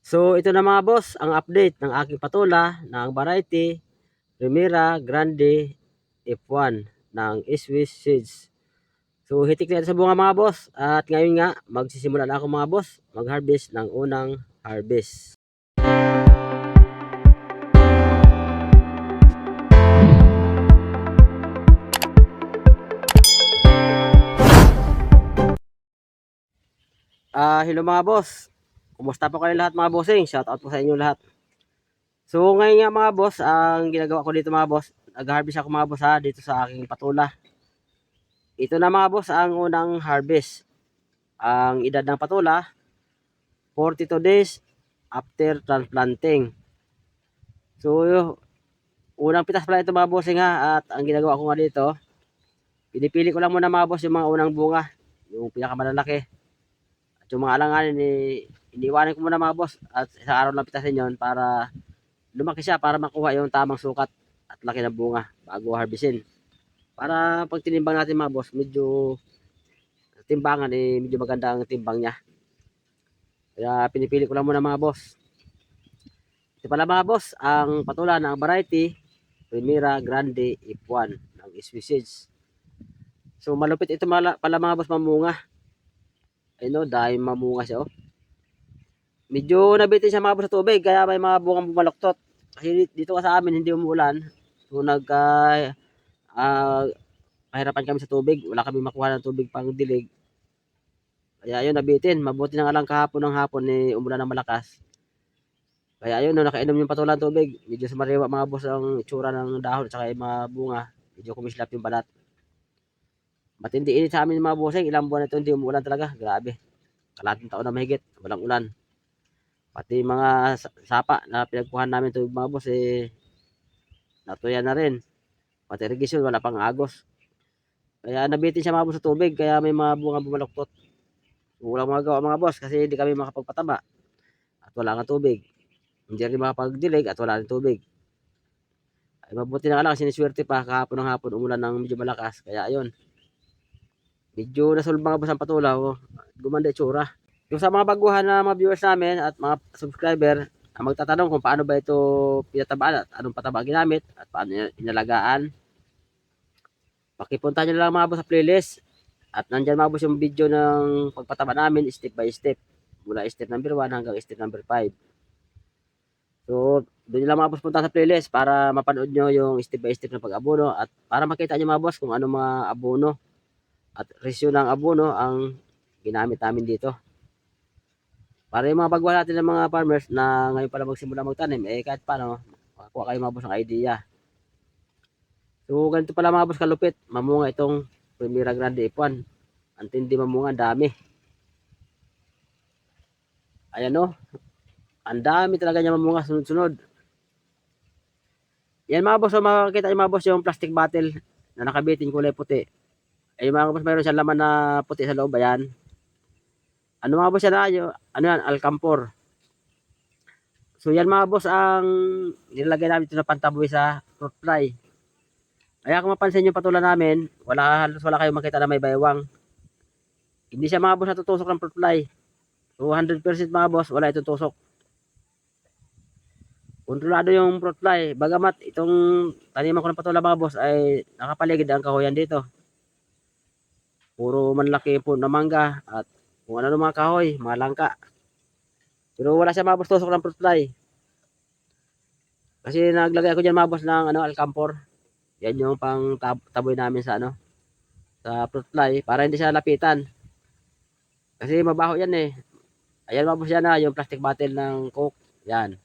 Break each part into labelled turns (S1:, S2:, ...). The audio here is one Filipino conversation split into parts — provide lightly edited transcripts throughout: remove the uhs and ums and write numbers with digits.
S1: So ito na mga boss, ang update ng aking patula ng variety Primera Grande F1 ng Swiss Seeds. So hitik na ito sa bunga mga boss, at ngayon nga magsisimula na ako mga boss mag-harvest ng unang harvest. Hello mga boss. Kumusta po kayo lahat mga bossing? Shout out po sa inyo lahat. So ngayon nga mga boss, ang ginagawa ko dito mga boss, nag-harvest ako mga boss dito sa aking patula. Ito na mga boss ang unang harvest. Ang edad ng patula, 42 days after transplanting. So unang pitas pala ito mga bossing at ang ginagawa ko nga dito, pinipili ko lang muna mga boss yung mga unang bunga, yung pinakamalalaki. At yung mga alanganin, iniwanan ko muna mga boss at isang araw lang pitasin yon para lumaki siya, para makuha yung tamang sukat at laki ng bunga bago harvestin. Para pag tinimbang natin mga boss, medyo timbangan medyo maganda ang timbang niya. Kaya pinipili ko lang muna mga boss. Ito pala mga boss, ang patula ng variety Primera Grande F1 ng Swiss Seeds. So malupit ito pala mga boss mamunga. Ayun dahil mamunga siya Medyo nabitin siya mga boss sa tubig kaya may mga bungang bumaloktot. Kasi dito sa amin hindi umuulan. So kahirapan kami sa tubig. Wala kami makuha ng tubig pang dilig. Kaya ayun nabitin. Mabuti na nga lang kahapon ng hapon umulan ng malakas. Kaya ayun, nakainom yung patulang tubig. Medyo sumariwa mga boss ang itsura ng dahon at saka yung mga bunga. Medyo kumislap yung balat. Matindi init sa amin mga bossing. Ilang buwan na ito hindi umuulan talaga. Grabe. Kalating taon na mahigit. Walang ulan. Pati mga sapa na pinagkuhan namin tubig mga boss natuya na rin. Pati irrigation wala pang agos. Kaya nabitin siya mga boss sa tubig. Kaya may mga bunga bumaloktot. Walang magawa mga boss kasi hindi kami makapagpataba. At wala nga tubig. Hindi rin makapagdilig at wala rin tubig. Ay mabuti na nga lang kasi siniswerte pa kahapon ng hapon umulan ng medyo malakas. Kaya ayun. Medyo nasolve mga boss ang patula. Gumanda itsura. Yung sa mga baguhan na mga viewers namin at mga subscriber, ang magtatanong kung paano ba ito pinatabaan at anong pataba ginamit at paano inalagaan. Pakipunta nyo lang mga boss sa playlist. At nandyan mga boss yung video ng pagpataba namin step by step. Mula step number 1 hanggang step number 5. So, doon nyo lang mga boss punta sa playlist para mapanood nyo yung step by step ng pag-abono at para makita nyo mga boss kung ano mga abono at resyo ng abono ang ginamit namin dito. Para yung mga baguhan natin ng mga farmers na ngayon pala magsimula magtanim, kahit paano, makakuha kayo mga boss ng idea. So, ganito pala mga boss kalupit, mamunga itong Primera Grande F1. Ang tindi mamunga, dami. Ayan ang dami talaga niya mamunga sunod-sunod. Yan mga boss, makakita yung mga boss yung plastic bottle na nakabitin kulay puti. Mga boss, mayroon siyang laman na puti sa loob, ayan. Ano mga boss yan ano yan, Alcampor. So yan mga boss ang nilagay namin ito na pantaboy sa fruit fly. Kaya kung mapansin yung patula namin, halos wala kayong makita na may baywang. Hindi siya mga boss natutusok ng fruit fly. So 100% mga boss, wala itong tusok. Kontrolado yung fruit fly. Bagamat itong taniman ko ng patula mga boss ay nakapaligid ang kahoyan dito. Puro manlaki po na mangga at kung ano mga kahoy, mga langka. Pero wala siya mga boss tusok ng fruit fly. Kasi naglagay ako diyan mga boss ng Alcampor. Yan yung pang taboy namin sa sa fruit fly para hindi siya lapitan. Kasi mabaho yan Ayan mga boss yan yung plastic bottle ng Coke. Yan.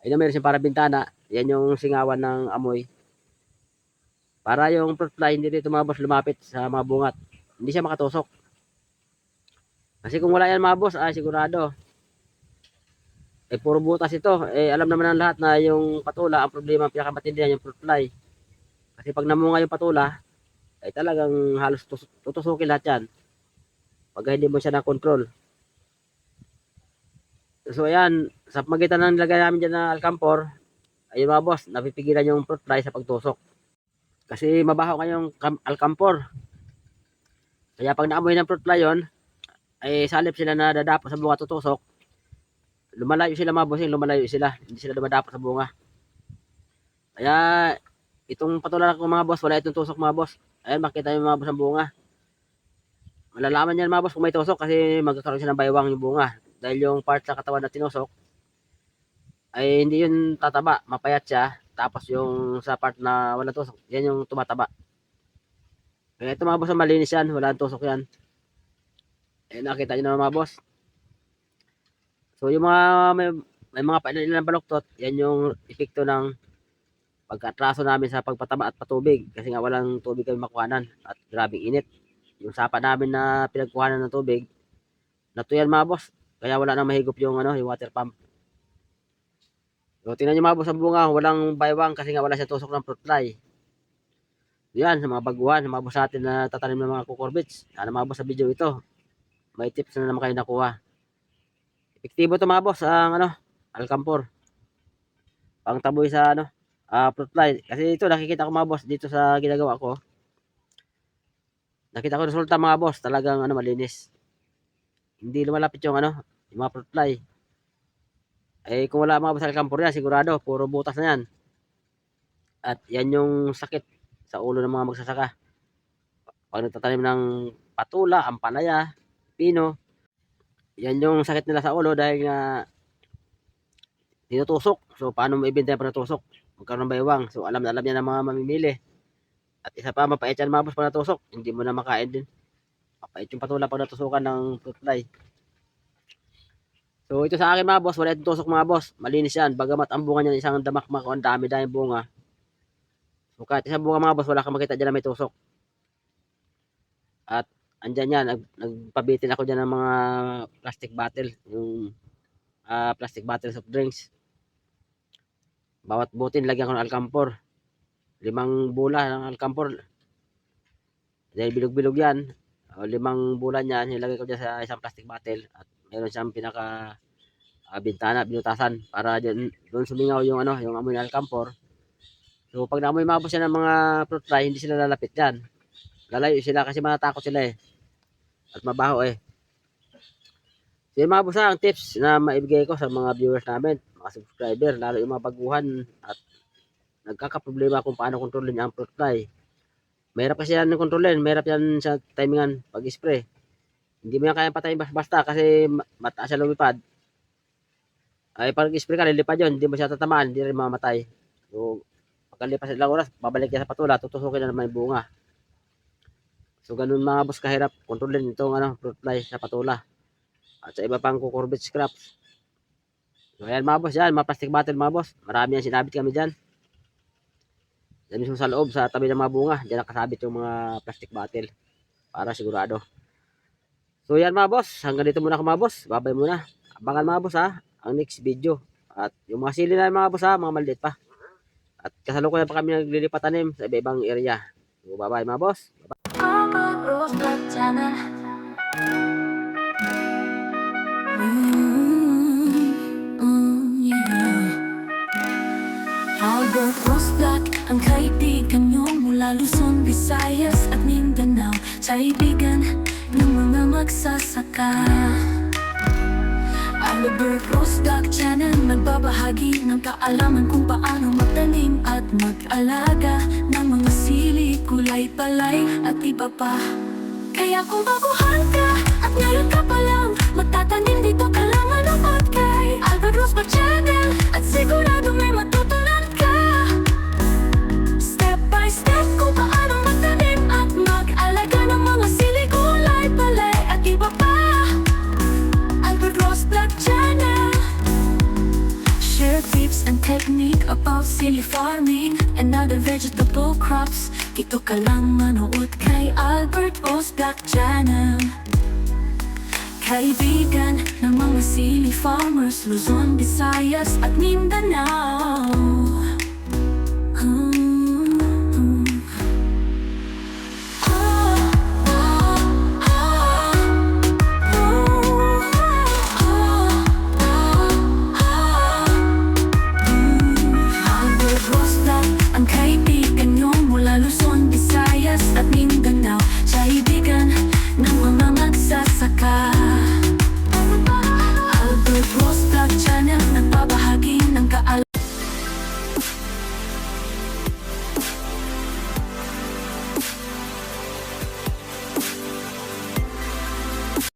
S1: Ayun meron siyang para bintana. Yan yung singawan ng amoy. Para yung fruit fly hindi dito mga boss lumapit sa mga bungat. Hindi siya makatusok. Kasi kung wala yan mga boss, sigurado. Puro butas ito. Alam naman ng lahat na yung patula, ang problema, ang pinakamatindi yan, yung fruit fly. Kasi pag namunga yung patula, talagang halos tutusukin lahat yan. Pag hindi mo siya na-control. So ayan, sa magitan ng nilagay namin dyan na Alcampor, ayun mga boss, napipigilan yung fruit fly sa pagtusok. Kasi mabaho ngayong Alcampor. Kaya pag naamoy ng fruit fly yun, salip sila na dadapo sa bunga tutusok, lumalayo sila mga bossing, lumalayo sila. Hindi sila dumadapat sa bunga. Kaya itong patola ko mga boss, wala itong tusok mga boss. Ayan, makita yung mga boss ang bunga. Malalaman yan mga boss kung may tusok kasi magkakaroon siya ng baywang yung bunga. Dahil yung part sa katawan na tinusok ay hindi yun tataba, mapayat siya. Tapos yung sa part na walang tusok, yan yung tumataba. Kaya ito mga boss, malinis yan, walang tusok yan. Ayan, nakita nyo naman mga boss. So yung mga may mga pailan baluktot, yan yung epekto ng pagkatraso namin sa pagpataba at patubig kasi nga walang tubig kami makuhanan at grabing init. Yung sapa namin na pinagkuhanan ng tubig, natuyan mga boss. Kaya wala nang mahigop yung yung water pump. So tingnan niyo mga boss ang bunga, walang baywang kasi nga wala siya tusok ng fruit fly. Yan sa mga baguhan, sa mga boss natin na tatanim ng mga cucurbits. Sana mga boss sa video ito, may tips na naman kayo nakuha. Epektibo to mga boss ang alcampor. Pangtaboy sa fruit fly. Kasi ito nakikita ko mga boss dito sa ginagawa ko. Nakita ko resulta mga boss, talagang malinis. Hindi lumalapit yung yung mga fruit fly. Eh kung wala mga boss alcampor yan, sigurado puro butas na yan. At yan yung sakit sa ulo ng mga magsasaka. Pag nagtatanim ng patula, ampalaya, pino, yan yung sakit nila sa ulo dahil nga tinutusok. So paano mo ibenta yung panatusok? Magkaroon ng baywang. So alam na alam niya ng mga mamimili. At isa pa, mapait yan mga boss pag natusok. Hindi mo na makain din. Mapait yung patula pag natusukan ng fruit fly. So ito sa akin mga boss, wala itong tusok mga boss. Malinis yan. Bagamat ang bunga niyan isang damakmak o ang dami-dami bunga. So kahit isang bunga mga boss, wala kang makita dyan na may tusok. At andyan yan, nagpabitin ako dyan ng mga plastic bottle. Yung plastic bottle of drinks. Bawat butin, lagyan ko ng alcampor. 5 bula ng alcampor. Dahil bilog-bilog yan. 5 bulan yan, nilagay ko dyan sa isang plastic bottle. At meron siyang pinaka bintana, binutasan. Para doon sumingaw yung yung amoy ng alcampor. So pag naamoy mabos yan ng mga fruit fly, hindi sila lalapit dyan. Lalayo sila kasi matatakot sila eh. At mabaho eh. So yun mga boss, ang tips na maibigay ko sa mga viewers namin, mga subscriber, lalo yung mga baguhan at nagkakaproblema kung paano kontrolin ang fruit fly. Mahirap kasi yan kontrolin, mahirap yan sa timingan pag-spray. Hindi mo yan kaya patayin basta kasi mataas siya lumipad. Ay pag spray ka, lilipad yun, hindi mo siya tatamaan, hindi rin mamatay. So pagkalipas ilang oras, babalik yan sa patula, tutusukin na naman yung bunga. So ganun mga boss kahirap kontrolin itong fruit fly sa patula. At sa iba pang cucurbits crops. So ayan mga boss, yan mga plastic bottle mga boss. Marami yan sinabit kami dyan. Yan mismo sa loob, sa tabi ng mga bunga. Diyan nakasabit yung mga plastic bottle. Para sigurado. So yan mga boss, hanggang dito muna ako mga boss. Babay muna. Abangan mga boss ang next video. At yung mga sili na mga boss mga maliit pa. At kasalukuyan pa kami naglilipat tanim sa iba-ibang area. So bye-bye mga boss.
S2: Albert Rosblack, ang kaibigan nyo mula Luzon, Visayas at Mindanao. Kaibigan ng mga magsasaka. Albert Rosblack Channel, nagbabahagi ng kaalaman kung paano magtanim at mag-alaga ng mga sili, kulay, palay at iba pa. Kaya kung baguhan ka at ngayon ka pa lang magtatanim, dito ka lang manood kay Albert Rosblack Channel. At sigurado may matutunan ka step by step kung paano magtanim at mag-alaga ng mga sili, kulay, palay at iba pa. Albert Rosblack Channel, share tips and technique about silly farming and other vegetable crops. Dito ka lang manood kay Albert Rosblack Channel. Kaibigan ng mga silly farmers, Luzon, Visayas at Mindanao.